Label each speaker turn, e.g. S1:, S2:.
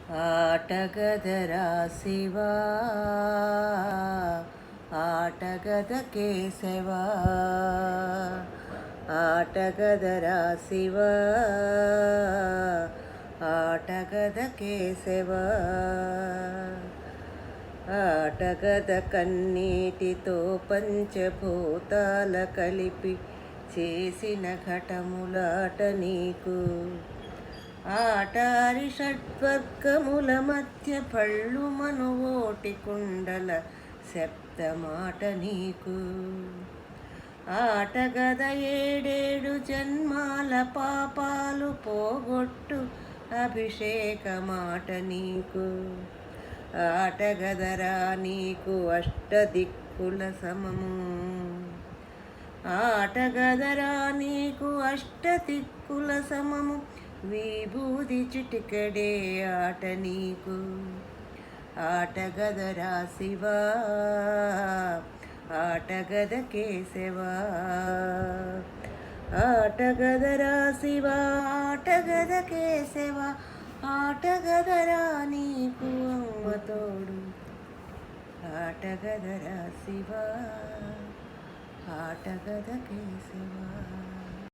S1: ఆటగదరా శివా ఆటగద కేశవా ఆటగదరా శివా ఆటగద కేశవా ఆటగద కన్నీటితో పంచభూతాల కలిపి చేసిన ఘటములాట నీకు ఆటారి షడ్వర్గముల మధ్య పళ్ళు మనువోటి కుండల శబ్దమాట నీకు ఆటగద ఏడేడు జన్మాల పాపాలు పోగొట్టు అభిషేకమాట నీకు ఆటగదరా నీకు అష్టదిక్కుల సమము ఆటగదరా నీకు అష్టదిక్కుల సమము విభూది చిటికడే ఆట నీకు ఆటగదరా శివా ఆటగద కేశవా ఆటగదరా శివా ఆటగద కేశవా ఆటగదరా నీకు అమ్మతోడు ఆటగదరా శివా ఆటగద కేశవా.